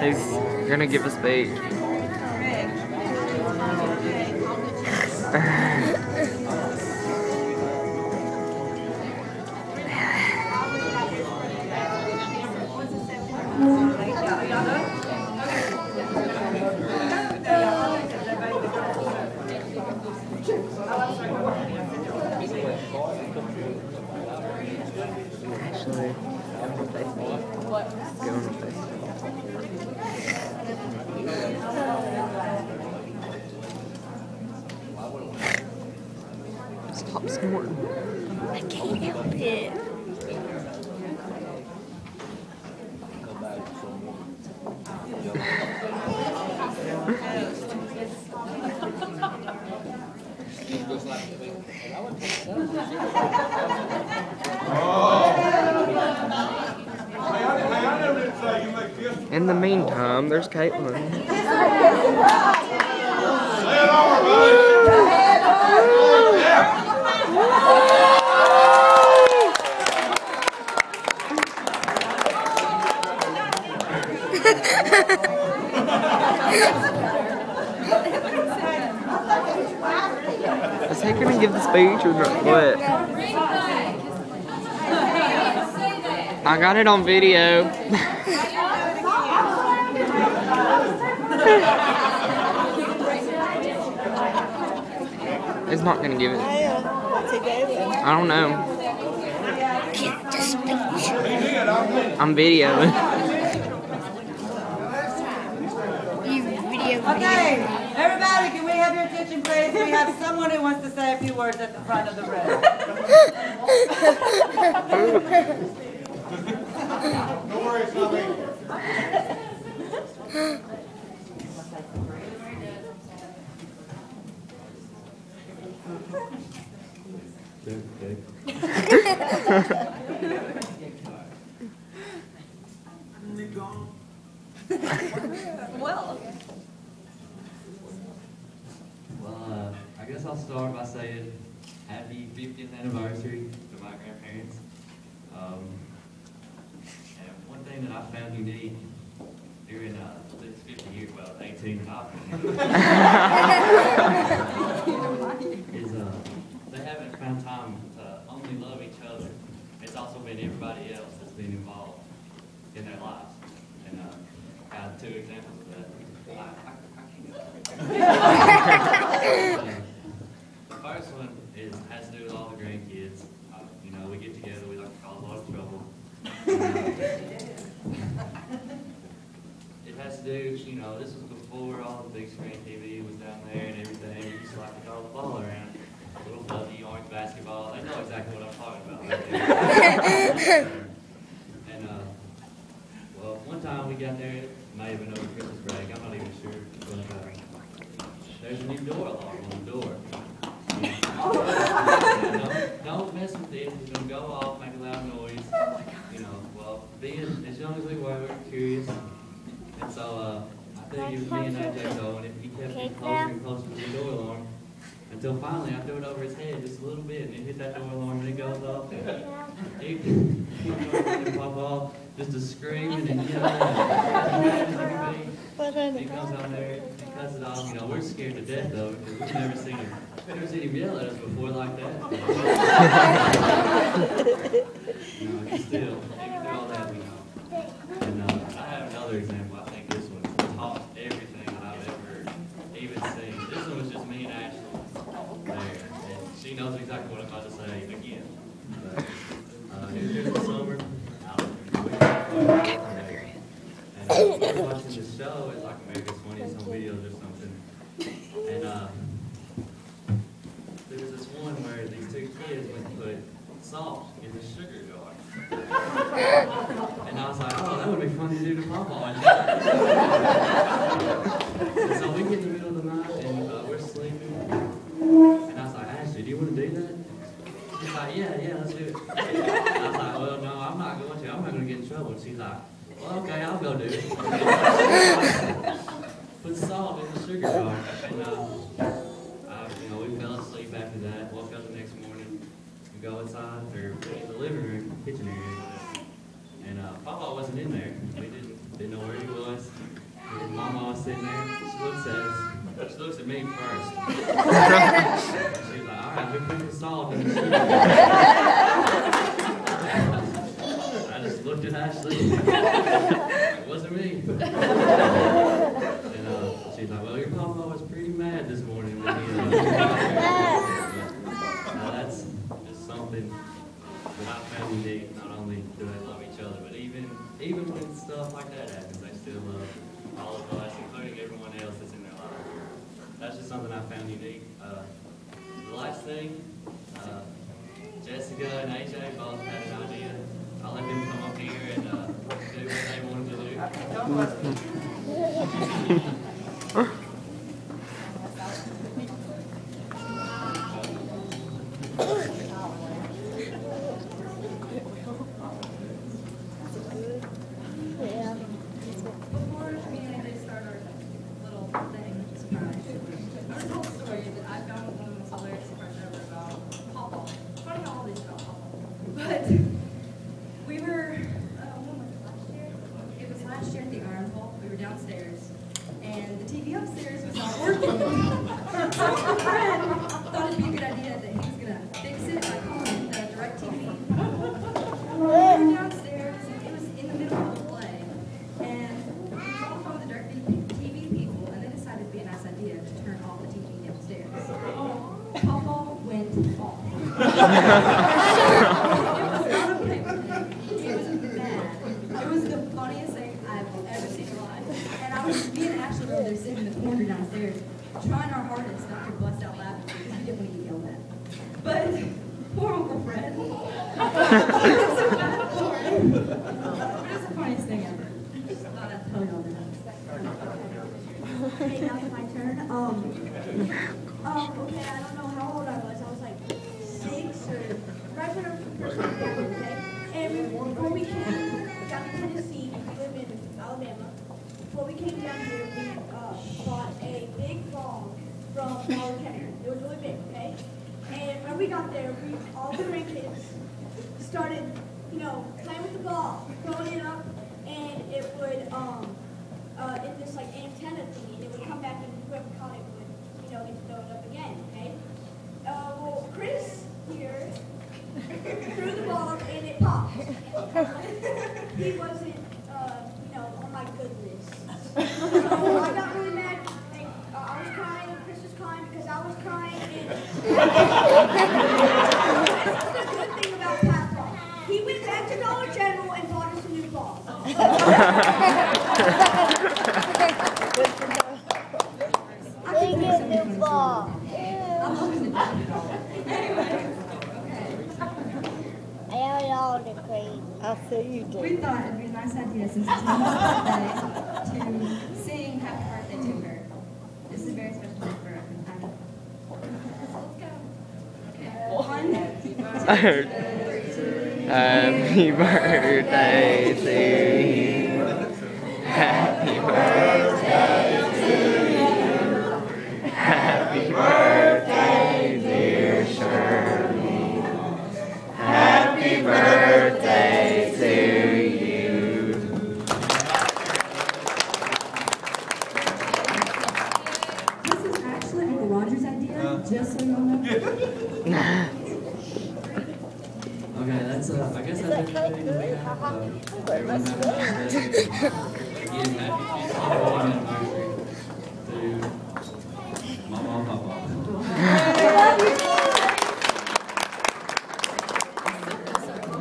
He's gonna give a speech. Actually, what? Go on Facebook. Stop snorting. I can't help it. In the meantime, there's Caitlin. Is he gonna give the speech or not? What? I got it on video. He's not gonna give it. I don't know. I'm videoing. Okay, everybody, can we have your attention, please? We have someone who wants to say a few words at the front of the room. Don't worry, it's not me. Well, I guess I'll start by saying happy 50th anniversary to my grandparents. And one thing that I found unique during this 50 years, well, 18 and up, is they haven't found time to only love each other. It's also been everybody else that's been involved in their lives. And I have 2 examples of that. The first one has to do with all the grandkids. You know, we get together, we like to cause a lot of trouble. It has to do, you know, this was before all the big screen TV was down there and everything. We used to like to throw the ball around. Little fluffy orange basketball. They know exactly what I'm talking about right there. And, well, one time we got there, it may have been over Christmas break, I'm not even sure. But, there's a new door alarm on the door. Don't mess with this, it's going to go off, make a loud noise. You know, well, being as young as we were curious. And so, I think it was me and AJ going, and he kept getting closer and closer to the door alarm. Until finally, I threw it over his head just a little bit, and it hit that door alarm, and it goes off. He pop off, just a screaming and yelling. He comes out there, he cuts it off. You know, we're scared to death though, because we've never seen him yell at us before like that. You know, he still, even through all that, you know. And I have another example. I think this one topped everything that I've ever even seen. This one was just me and Ashley there, and she knows exactly what I'm about to say again. But, here's the summer. And we're watching this show. It's like America's Funniest Home Videos or something. And there was this one where these 2 kids went to put salt in the sugar jar. And I was like, oh, that would be fun to do to Papa. And so we get in the middle of the night and we're sleeping. And I was like, Ashley, do you want to do that? She's like, yeah, let's do it. I was like, well, no, I'm not going to. I'm not going to get in trouble. And she's like, well, okay, I'll go do it. Put salt in the sugar jar. And, you know, we fell asleep after that. Woke up the next morning. We go inside, or in the living room, kitchen area. wasn't in there. We didn't know where he was. And Mama was sitting there. She looks at us. She looks at me first. She's like, all right, who put the salt in the shoe? I just looked at Ashley. It wasn't me. And she's like, well, your papa was pretty mad this morning when he that's just something that I found unique. Not only do they love each other, but even when stuff like that happens, they still love all of us, including everyone else that's in their life. That's just something I found unique. The last thing, Jessica and AJ both had an idea. I'll let them come up here and do what they wanted to do. Okay, don't bust me. Before we start our little thing, surprise, there's a whole story that I found one of the most hilarious surprises ever about Pawpaw. Funny how all these about Pawpaw. But we were, when was it, last year? It was last year at the Iron Bowl. We were downstairs, and the TV upstairs was not working. So my friend thought it'd be a good idea that he was going to fix it by calling DirecTV. We were downstairs, and it was in the middle of the play, and we was on the phone with the DirecTV people, and they decided it'd be a nice idea to turn off the TV downstairs. Pawpaw went off. It was not okay with him. It was bad. It was the funniest thing I've ever seen in my life. And me and Ashley were there sitting in the corner downstairs, trying our hardest not to bust out laughing because we didn't want to get yelled at. But poor Uncle Fred. It was so bad for him. But it was the funniest thing ever. I thought I'd tell y'all that. Okay, now it's my turn. Okay, I don't know how old I was. I was like 6 or right when I was first came down, okay? And before we came down to Tennessee, we live in Alabama. Before we came down here, we bought a big ball from Dollar General. It was really big, okay? And when we got there, all the grandkids started, playing with the ball, throwing it up, and it would, in this like antenna thingy, and it would come back and whoever caught it would, get to throw it up again, okay? Well, Chris here threw the ball and it popped. He wasn't, oh my goodness. So I got really mad. And, I was crying, and Chris was crying because I was crying. And this is the good thing about Papa. He went back to Dollar General and bought us a new ball. I say you do. We thought it'd be a nice idea since it's Mama's birthday to sing happy birthday to her. This is a very special day for her. Let's go. Okay. 1, 2, 3. Happy birthday to you. Happy birthday to you. Happy birthday, dear Shirley. Happy birthday to you. This is actually Uncle Roger's idea, just so you all know. Okay, that's I guess that's everything we have. Everyone have a nice day. Again, happy 51st anniversary.